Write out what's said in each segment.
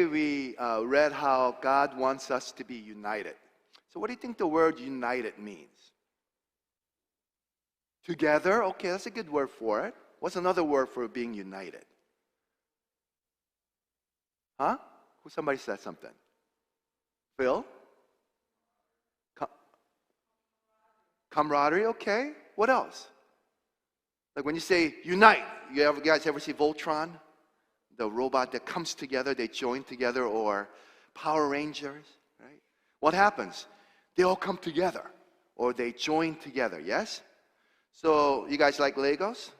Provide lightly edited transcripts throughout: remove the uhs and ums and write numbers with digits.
We read how God wants us to be united. So what do you think the word united means? Together? Okay, that's a good word for it. What's another word for being united? Huh? Somebody said something. Phil? Camaraderie, okay. What else? Like when you say unite, you guys ever see Voltron? The robot that comes together, they join together, or Power Rangers, right? What happens? They all come together, or they join together, yes? So, you guys like Legos?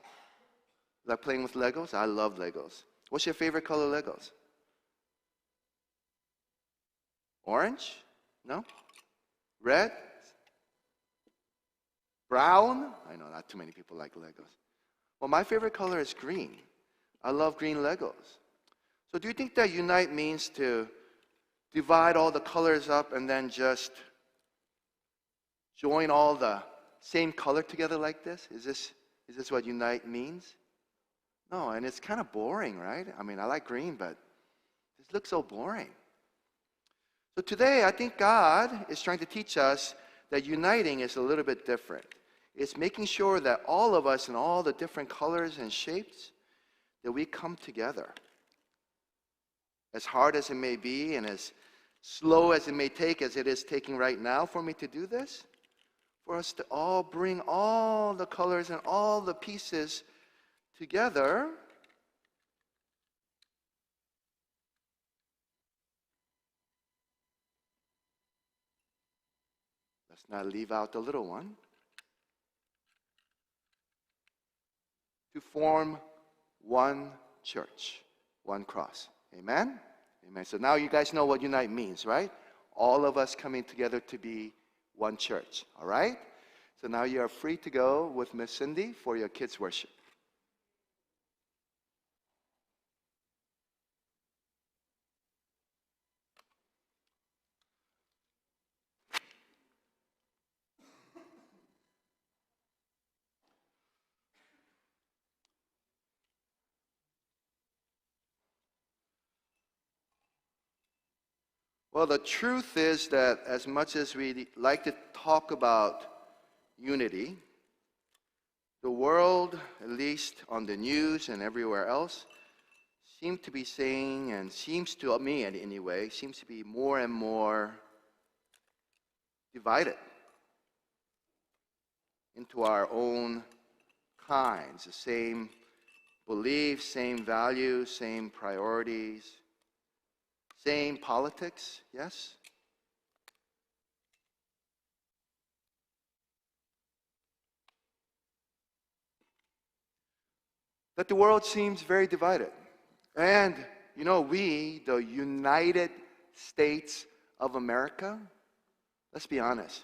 Like playing with Legos? I love Legos. What's your favorite color Legos? Orange? No? Red? Brown? I know not too many people like Legos. Well, my favorite color is green. I love green Legos. So do you think that unite means to divide all the colors up and then just join all the same color together like this? Is this what unite means? No, and it's kind of boring, right? I mean, I like green, but this looks so boring. So today, I think God is trying to teach us that uniting is a little bit different. It's making sure that all of us in all the different colors and shapes, that we come together. As hard as it may be and as slow as it may take, as it is taking right now for me to do this, for us to all bring all the colors and all the pieces together. Let's not leave out the little one. To form one church, one cross. Amen? Amen. So now you guys know what unite means, right? All of us coming together to be one church. All right? So now you are free to go with Miss Cindy for your kids' worship. Well, the truth is that as much as we like to talk about unity, the world, at least on the news and everywhere else, seems to be saying, and seems to me anyway, seems to be more and more divided into our own kinds, the same beliefs, same values, same priorities, same politics, yes? That the world seems very divided. And, you know, we, the United States of America, let's be honest,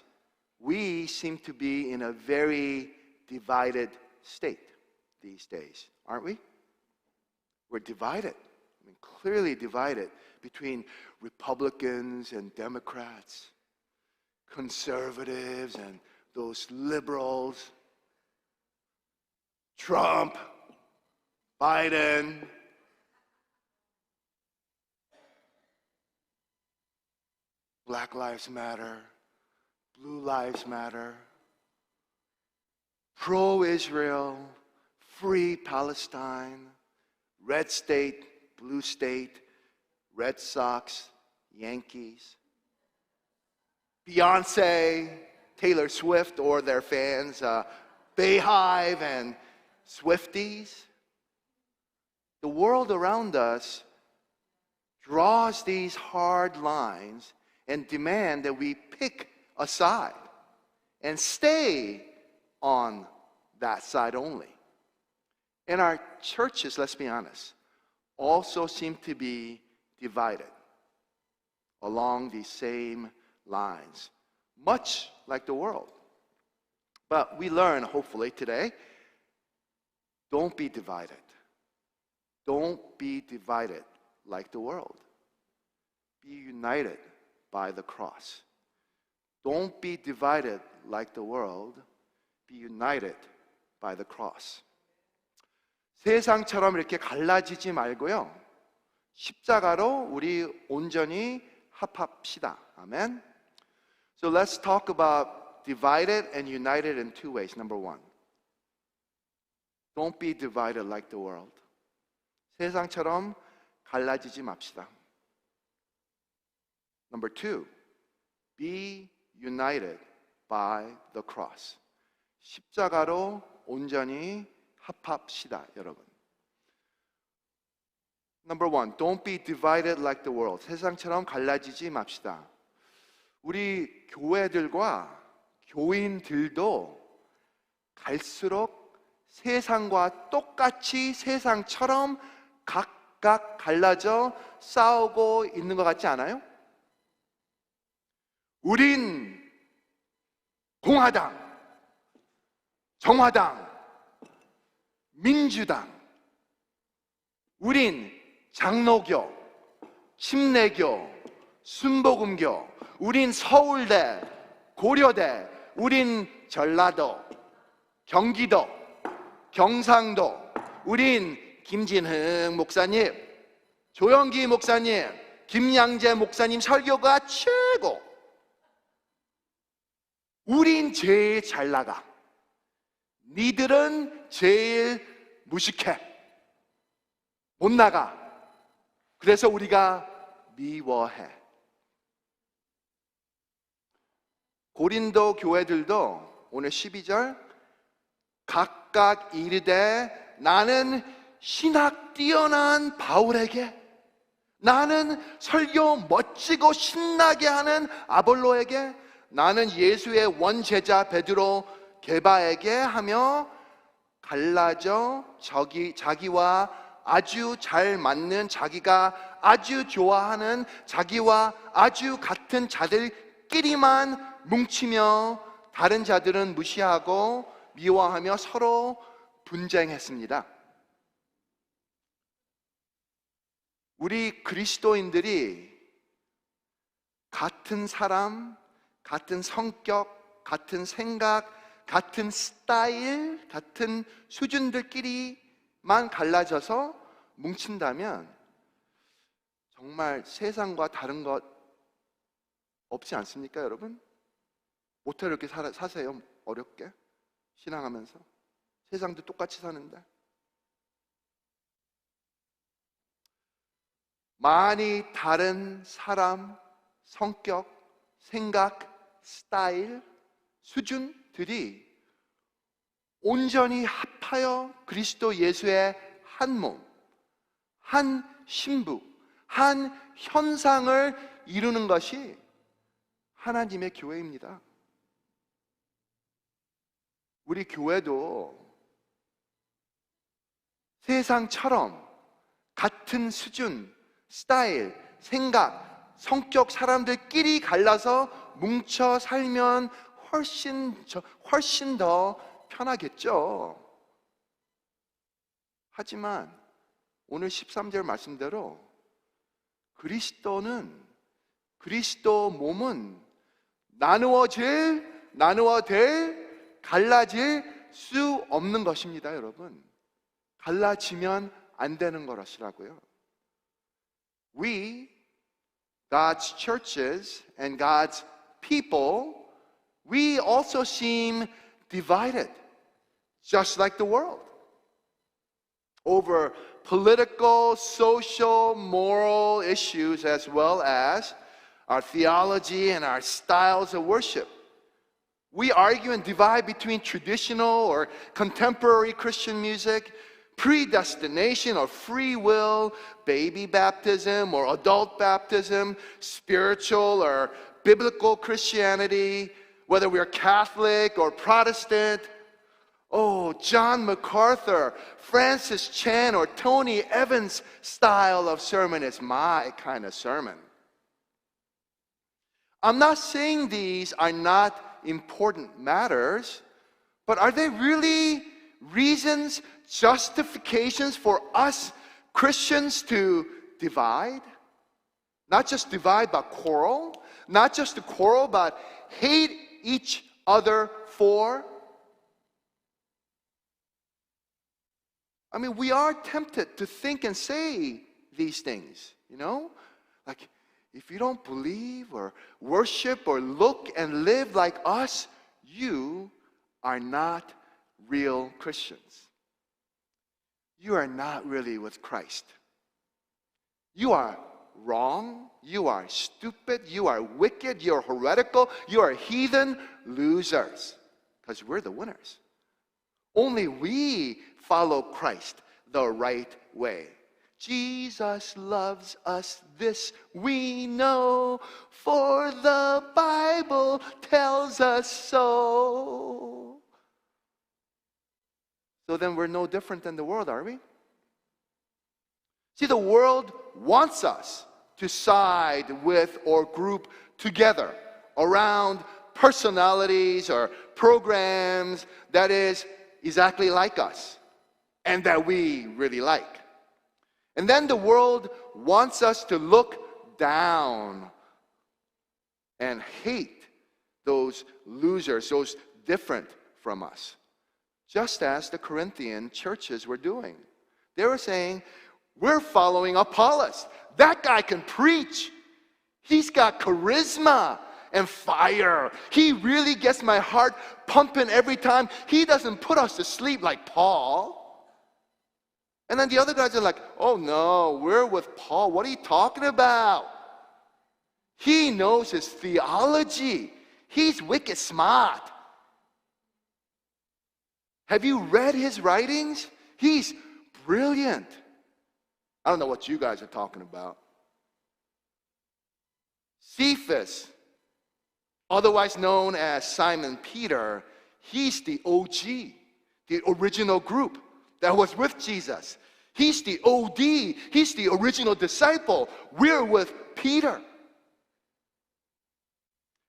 we seem to be in a very divided state these days, aren't we? We're divided. I mean, clearly divided between Republicans and Democrats, conservatives and those liberals, Trump, Biden, Black Lives Matter, Blue Lives Matter, pro-Israel, free Palestine, red state, blue state, Red Sox, Yankees, Beyonce, Taylor Swift or their fans, Bayhive and Swifties. The world around us draws these hard lines and demand that we pick a side and stay on that side only. And our churches, let's be honest, also seem to be divided along these same lines, much like the world. But we learn, hopefully, today, don't be divided. Don't be divided like the world. Be united by the cross. Don't be divided like the world. Be united by the cross. 세상처럼 이렇게 갈라지지 말고요. 십자가로 우리 온전히 합합시다. 아멘. So let's talk about divided and united in two ways. Number one, don't be divided like the world. 세상처럼 갈라지지 맙시다. Number two, be united by the cross. 십자가로 온전히 합합시다, 여러분. Number one, don't be divided like the world. 세상처럼 갈라지지 맙시다. 우리 교회들과 교인들도 갈수록 세상과 똑같이 세상처럼 각각 갈라져 싸우고 있는 것 같지 않아요? 우린 공화당, 정화당, 민주당, 우린 장로교, 침례교, 순복음교, 우린 서울대, 고려대, 우린 전라도, 경기도, 경상도, 우린 김진흥 목사님, 조영기 목사님, 김양재 목사님 설교가 최고. 우린 제일 잘 나가. 니들은 제일 무식해. 못 나가. 그래서 우리가 미워해. 고린도 교회들도 오늘 12절 각각 이르되 나는 신학 뛰어난 바울에게, 나는 설교 멋지고 신나게 하는 아볼로에게, 나는 예수의 원제자 베드로 게바에게 하며 갈라져 자기와 아주 잘 맞는, 자기가 아주 좋아하는, 자기와 아주 같은 자들끼리만 뭉치며 다른 자들은 무시하고 미워하며 서로 분쟁했습니다. 우리 그리스도인들이 같은 사람, 같은 성격, 같은 생각, 같은 스타일, 같은 수준들끼리만 갈라져서 뭉친다면 정말 세상과 다른 것 없지 않습니까, 여러분? 어떻게 이렇게 사세요? 어렵게 신앙하면서 세상도 똑같이 사는데. 많이 다른 사람, 성격, 생각, 스타일, 수준들이 온전히 합하여 그리스도 예수의 한 몸, 한 신부, 한 현상을 이루는 것이 하나님의 교회입니다. 우리 교회도 세상처럼 같은 수준, 스타일, 생각, 성격 사람들끼리 갈라서 뭉쳐 살면 훨씬 더 편하겠죠. 하지만 오늘 13절 말씀대로 그리스도 몸은 갈라질 수 없는 것입니다, 여러분. 갈라지면 안 되는 것이라고요. We, God's churches and God's people, we also seem divided, just like the world, over political, social, moral issues, as well as our theology and our styles of worship. We argue and divide between traditional or contemporary Christian music, predestination or free will, baby baptism or adult baptism, spiritual or biblical Christianity, whether we are Catholic or Protestant. Oh, John MacArthur, Francis Chan, or Tony Evans' style of sermon is my kind of sermon. I'm not saying these are not important matters, but are they really reasons, justifications for us Christians to divide? Not just divide, but quarrel. Not just to quarrel, but hate each other for. I mean, we are tempted to think and say these things, you know? Like, if you don't believe or worship or look and live like us, you are not real Christians. You are not really with Christ. You are wrong. You are stupid. You are wicked. You are heretical. You are heathen losers. Because we're the winners. Only we follow Christ the right way. Jesus loves us, this we know, for the Bible tells us so. So then we're no different than the world, are we? See, the world wants us to side with or group together around personalities or programs that is exactly like us and that we really like. And then the world wants us to look down and hate those losers, those different from us. Just as the Corinthian churches were doing. They were saying, we're following Apollos. That guy can preach. He's got charisma and fire. He really gets my heart pumping every time. He doesn't put us to sleep like Paul. And then the other guys are like, oh no, we're with Paul. What are you talking about? He knows his theology. He's wicked smart. Have you read his writings? He's brilliant. I don't know what you guys are talking about. Cephas, otherwise known as Simon Peter, he's the OG, the original group that was with Jesus. He's the OD. He's the original disciple. We're with Peter.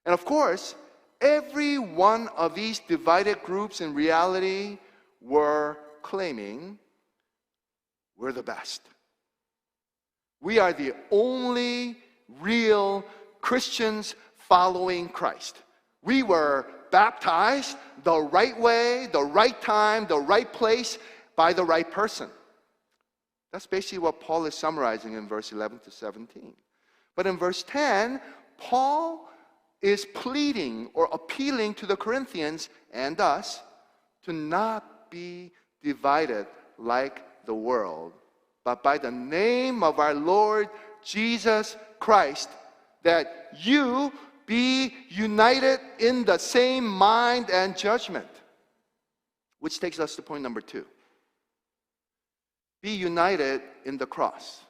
And of course, every one of these divided groups in reality were claiming we're the best. We are the only real Christians following Christ. We were baptized the right way, the right time, the right place, by the right person. That's basically what Paul is summarizing in verse 11 to 17. But in verse 10, Paul is pleading or appealing to the Corinthians and us to not be divided like the world, but by the name of our Lord Jesus Christ, that you be united in the same mind and judgment. Which takes us to point number 2. Be united in the cross.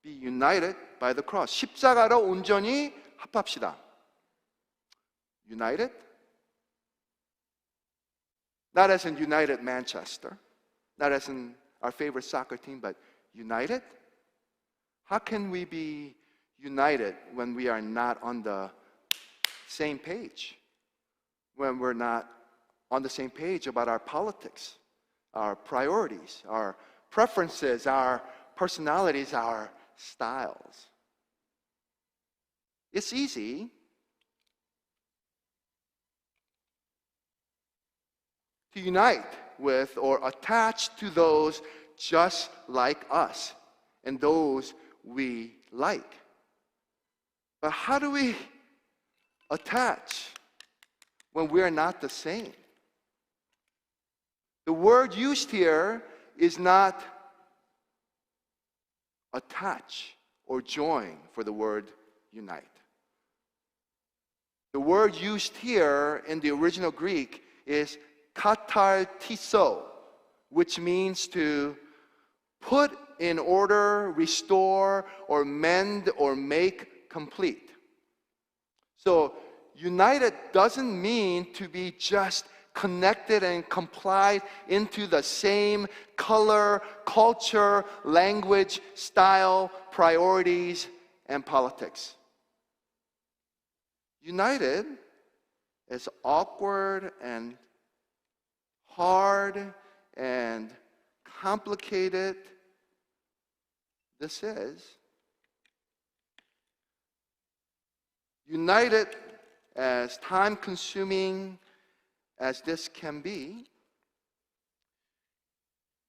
Be united by the cross. 십자가로 온전히 합합시다. United? Not as in United Manchester, not as in our favorite soccer team, but united? How can we be united when we are not on the same page? When we're not on the same page about our politics, our priorities, our preferences, our personalities, our styles. It's easy to unite with or attach to those just like us and those we like. But how do we attach when we are not the same? The word used here is not attach or join for the word unite. The word used here in the original Greek is katartizo, which means to put in order, restore, or mend, or make complete. So, united doesn't mean to be just connected and complied into the same color, culture, language, style, priorities, and politics. United is awkward and hard and complicated. This is united as time-consuming as this can be,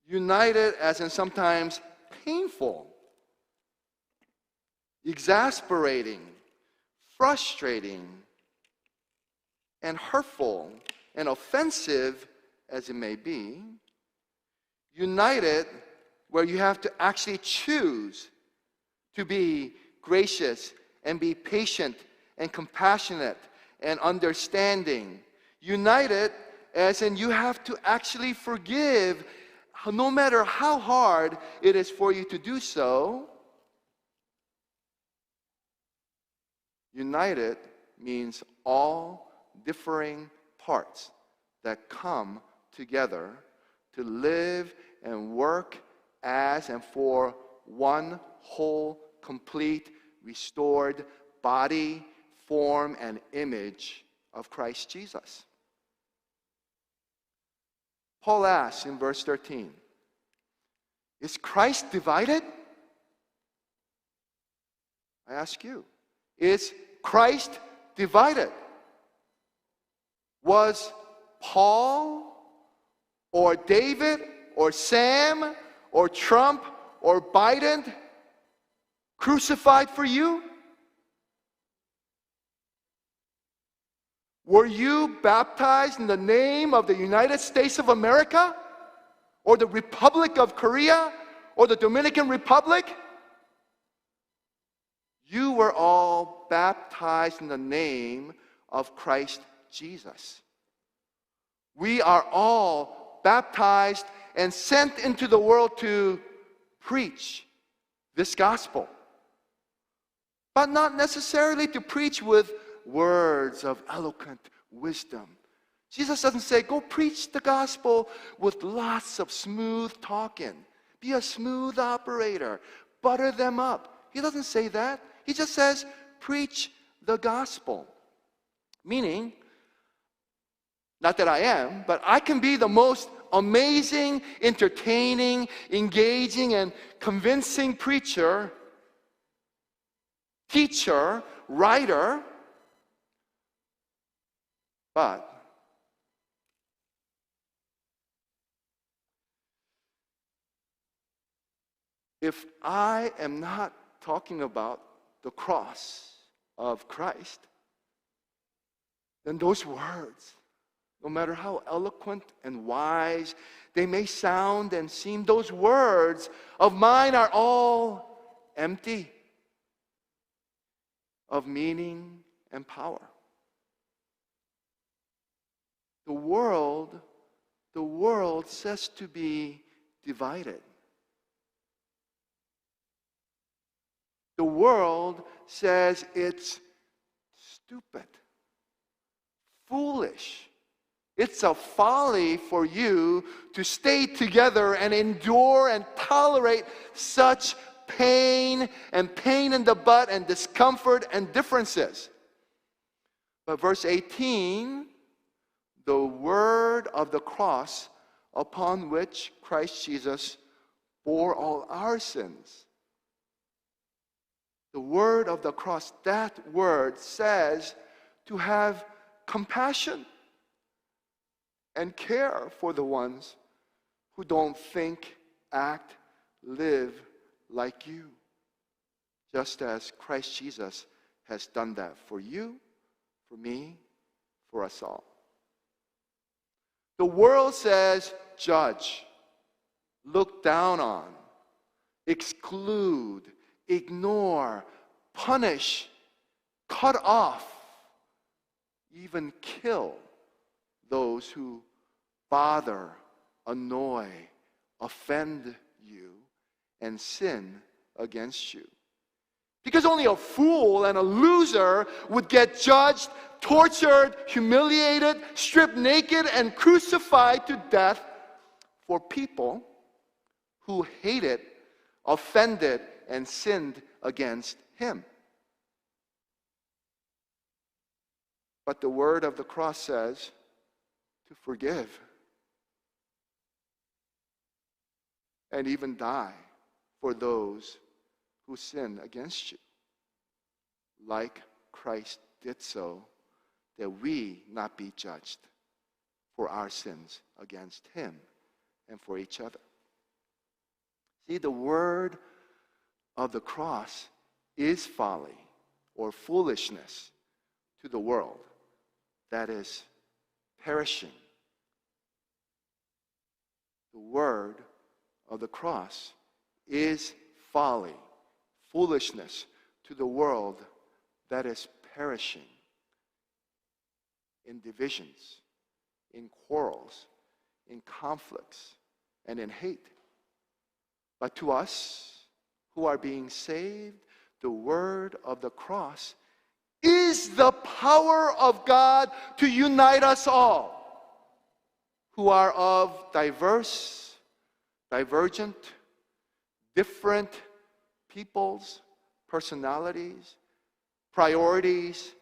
united as in sometimes painful exasperating, frustrating, and hurtful and offensive as it may be, united where you have to actually choose to be gracious and be patient and compassionate and understanding. United as in you have to actually forgive no matter how hard it is for you to do so. United means all differing parts that come together to live and work as and for one whole, complete, restored body, form, and image of Christ Jesus. Paul asks in verse 13, is Christ divided? I ask you, is Christ divided? Was Paul or David or Sam or Trump or Biden crucified for you? Were you baptized in the name of the United States of America or the Republic of Korea or the Dominican Republic? You were all baptized in the name of Christ Jesus. We are all baptized and sent into the world to preach this gospel. But not necessarily to preach with words of eloquent wisdom. Jesus doesn't say, go preach the gospel with lots of smooth talking. Be a smooth operator. Butter them up. He doesn't say that. He just says, preach the gospel. Meaning, not that I am, but I can be the most amazing, entertaining, engaging, and convincing preacher, teacher, writer, but if I am not talking about the cross of Christ, then those words, no matter how eloquent and wise they may sound and seem, those words of mine are all empty of meaning and power. The world says to be divided. The world says it's stupid, foolish. It's a folly for you to stay together and endure and tolerate such pain and pain in the butt and discomfort and differences. But verse 18, the word of the cross upon which Christ Jesus bore all our sins. The word of the cross, that word says to have compassion and care for the ones who don't think, act, live like you. Just as Christ Jesus has done that for you, for me, for us all. The world says judge, look down on, exclude, ignore, punish, cut off, even kill those who bother, annoy, offend you, and sin against you. Because only a fool and a loser would get judged, tortured, humiliated, stripped naked, and crucified to death for people who hated, offended, and sinned against him. But the word of the cross says to forgive and even die for those who sin against you, like Christ did so, that we not be judged for our sins against him and for each other. See, the word of the cross is folly or foolishness to the world that is perishing. The word of the cross is folly, foolishness to the world that is perishing in divisions, in quarrels, in conflicts, and in hate. But to us who are being saved, the word of the cross is the power of God to unite us all, who are of diverse, divergent, different peoples, personalities, priorities,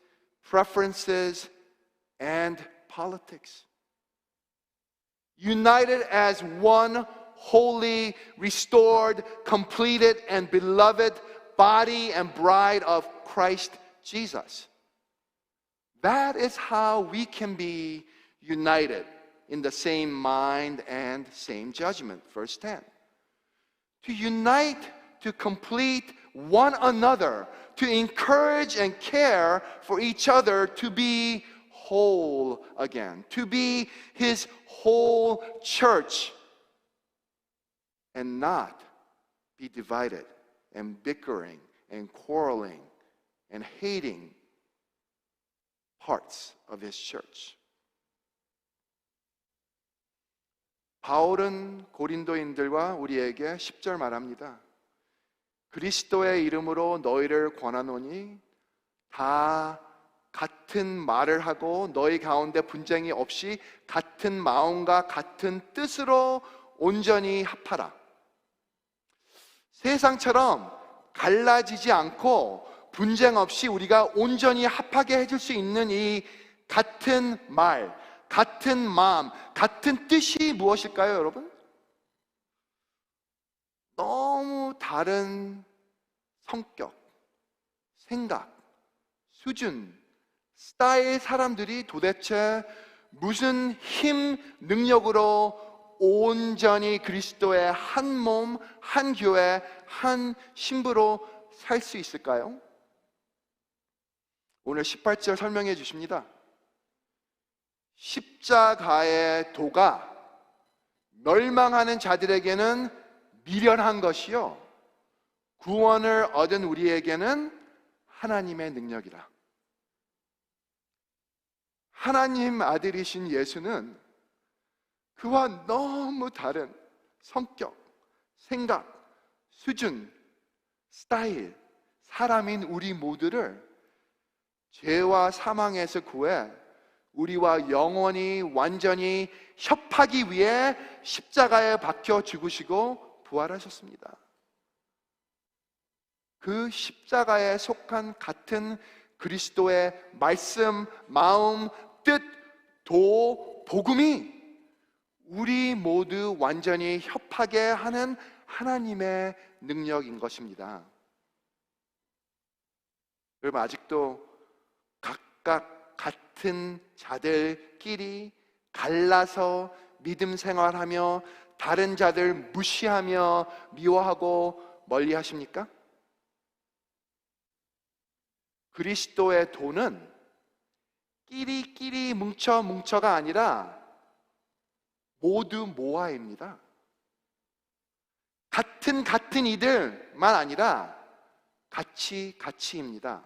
preferences, and politics. United as one holy, restored, completed, and beloved body and bride of Christ Jesus. That is how we can be united in the same mind and same judgment. Verse 10. To unite, to complete one another, to encourage and care for each other, to be whole again, to be His whole church, and not be divided and bickering and quarreling and hating parts of His church. 바울은 고린도인들과 우리에게 10절 말합니다. 그리스도의 이름으로 너희를 권하노니 다 같은 말을 하고 너희 가운데 분쟁이 없이 같은 마음과 같은 뜻으로 온전히 합하라. 세상처럼 갈라지지 않고 분쟁 없이 우리가 온전히 합하게 해줄 수 있는 이 같은 말, 같은 마음, 같은 뜻이 무엇일까요, 여러분? 너무 다른 성격, 생각, 수준, 스타일 사람들이 도대체 무슨 힘, 능력으로 온전히 그리스도의 한 몸, 한 교회, 한 신부로 살 수 있을까요? 오늘 18절 설명해 주십니다. 십자가의 도가 멸망하는 자들에게는 미련한 것이요 구원을 얻은 우리에게는 하나님의 능력이라. 하나님 아들이신 예수는 그와 너무 다른 성격, 생각, 수준, 스타일, 사람인 우리 모두를 죄와 사망에서 구해 우리와 영원히 완전히 협하기 위해 십자가에 박혀 죽으시고 부활하셨습니다. 그 십자가에 속한 같은 그리스도의 말씀, 마음, 뜻, 도, 복음이 우리 모두 완전히 협하게 하는 하나님의 능력인 것입니다. 여러분, 아직도 각각 같은 자들끼리 갈라서 믿음 생활하며 다른 자들 무시하며 미워하고 멀리 하십니까? 그리스도의 도는 끼리끼리 뭉쳐가 아니라 모두 모아입니다. 같은 이들만 아니라 같이입니다.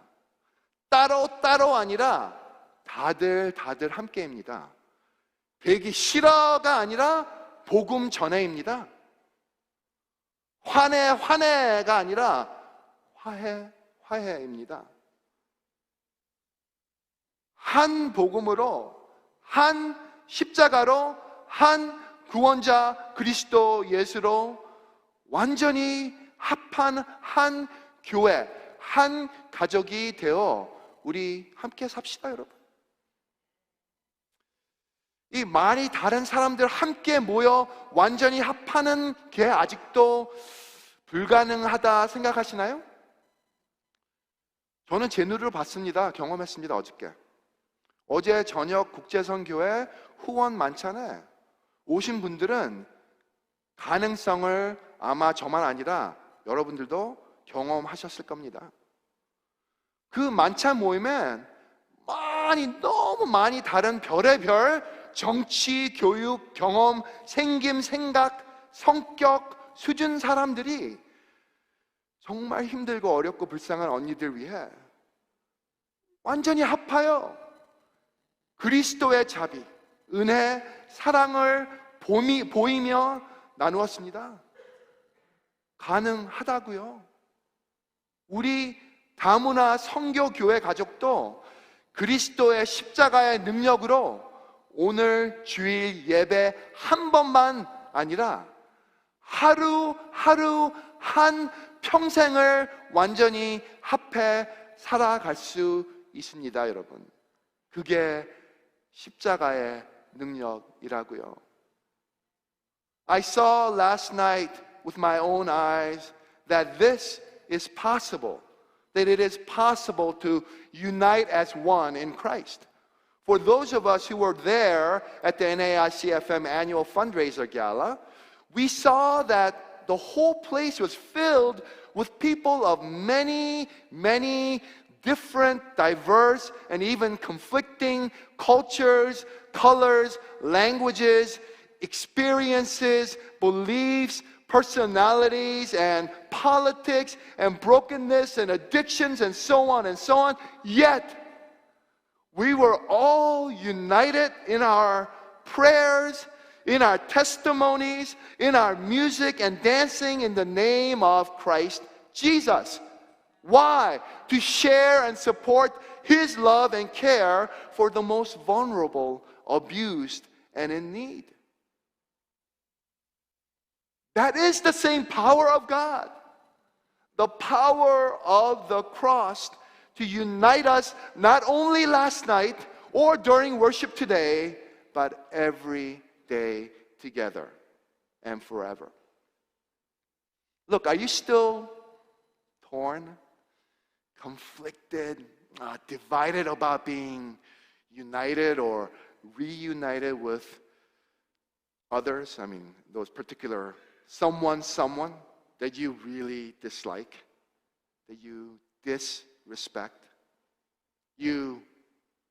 따로 아니라 다들 함께입니다. 되기 싫어가 아니라 복음 전해입니다. 화내가 아니라 화해입니다. 한 복음으로, 한 십자가로, 한 구원자 그리스도 예수로 완전히 합한 한 교회, 한 가족이 되어 우리 함께 삽시다, 여러분. 이 많이 다른 사람들 함께 모여 완전히 합하는 게 아직도 불가능하다 생각하시나요? 저는 제 눈으로 봤습니다. 경험했습니다. 어제 저녁 국제선교회 후원 만찬에 오신 분들은 가능성을 아마 저만 아니라 여러분들도 경험하셨을 겁니다. 그 만찬 모임엔 너무 많이 다른 별의별 정치, 교육, 경험, 생김, 생각, 성격, 수준 사람들이 정말 힘들고 어렵고 불쌍한 언니들 위해 완전히 합하여 그리스도의 자비, 은혜, 사랑을 보이며 나누었습니다. 가능하다고요. 우리 다문화 선교교회 가족도 그리스도의 십자가의 능력으로 오늘 주일 예배 한 번만 아니라 하루 한 평생을 완전히 합해 살아갈 수 있습니다, 여러분. 그게 십자가의 능력이라고요. I saw last night with my own eyes that this is possible. That it is possible to unite as one in Christ. For those of us who were there at the NAICFM annual fundraiser gala, we saw that the whole place was filled with people of many different, diverse, and even conflicting cultures, colors, languages, experiences, beliefs, personalities, and politics, and brokenness, and addictions, and so on and so on. Yet, we were all united in our prayers, in our testimonies, in our music and dancing in the name of Christ Jesus. Why? To share and support His love and care for the most vulnerable, abused, and in need. That is the same power of God. The power of the cross to unite us not only last night or during worship today, but every day together and forever. Look, are you still torn, conflicted, divided about being united or reunited with others? I mean, those particular someone that you really dislike, that you disrespect,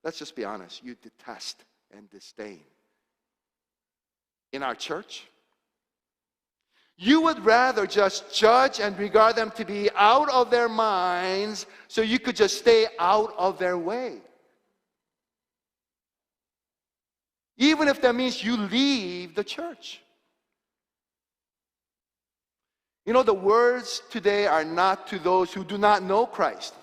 let's just be honest, you detest and disdain. In our church, you would rather just judge and regard them to be out of their minds so you could just stay out of their way. Even if that means you leave the church. You know, the words today are not to those who do not know Christ.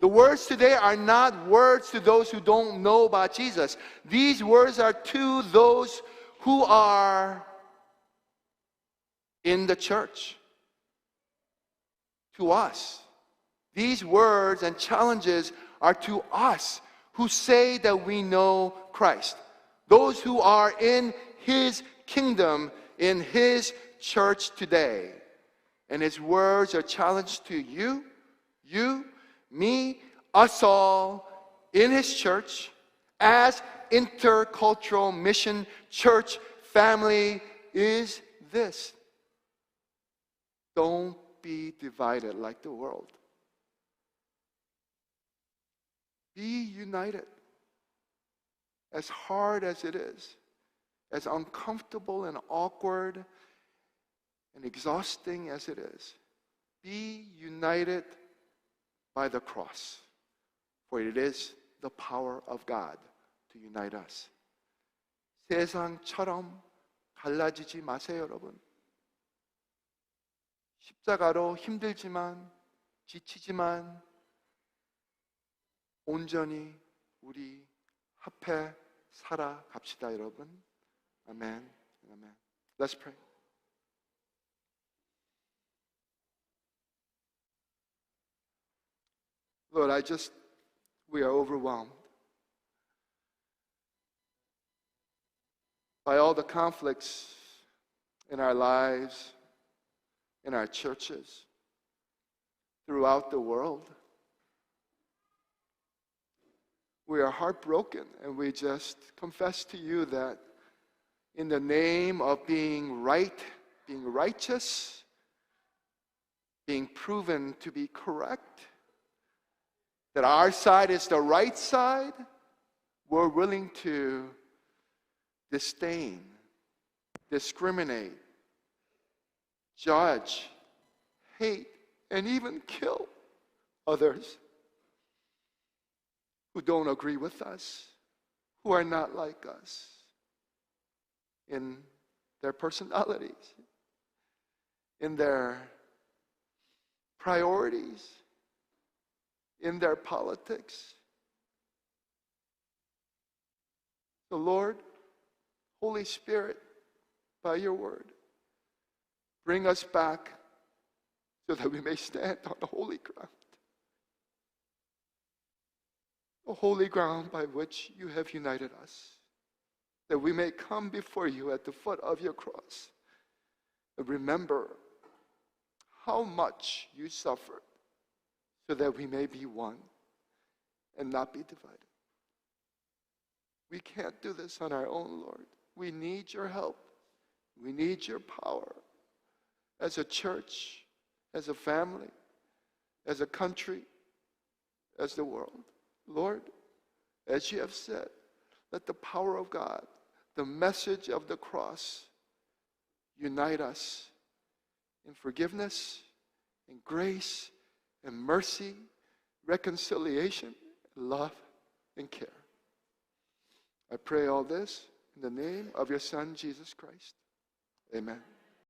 The words today are not words to those who don't know about Jesus. These words are to those who are in the church. To us. These words and challenges are to us who say that we know Christ. Those who are in His kingdom, in His church today. And His words are challenged to you, me, us all in His church as intercultural mission church family is this. Don't be divided like the world. Be united. As hard as it is, as uncomfortable and awkward and exhausting as it is, be united by the cross. For it is the power of God to unite us. 세상처럼 갈라지지 마세요, 여러분. 십자가로 힘들지만, 지치지만, 온전히 우리 합해 살아갑시다, 여러분. 아멘. 아멘. Let's pray. Lord, we are overwhelmed by all the conflicts in our lives, in our churches, throughout the world. We are heartbroken, and we just confess to you that in the name of being right, being righteous, being proven to be correct, that our side is the right side, we're willing to disdain, discriminate, judge, hate, and even kill others who don't agree with us, who are not like us in their personalities, in their priorities, in their politics. The Lord, Holy Spirit, by your word, bring us back so that we may stand on the holy ground. The holy ground by which you have united us, that we may come before you at the foot of your cross and remember how much you suffered so that we may be one and not be divided. We can't do this on our own, Lord. We need your help. We need your power as a church, as a family, as a country, as the world. Lord, as you have said, let the power of God, the message of the cross, unite us in forgiveness, in grace, in mercy, reconciliation, love, and care. I pray all this in the name of your Son, Jesus Christ. Amen.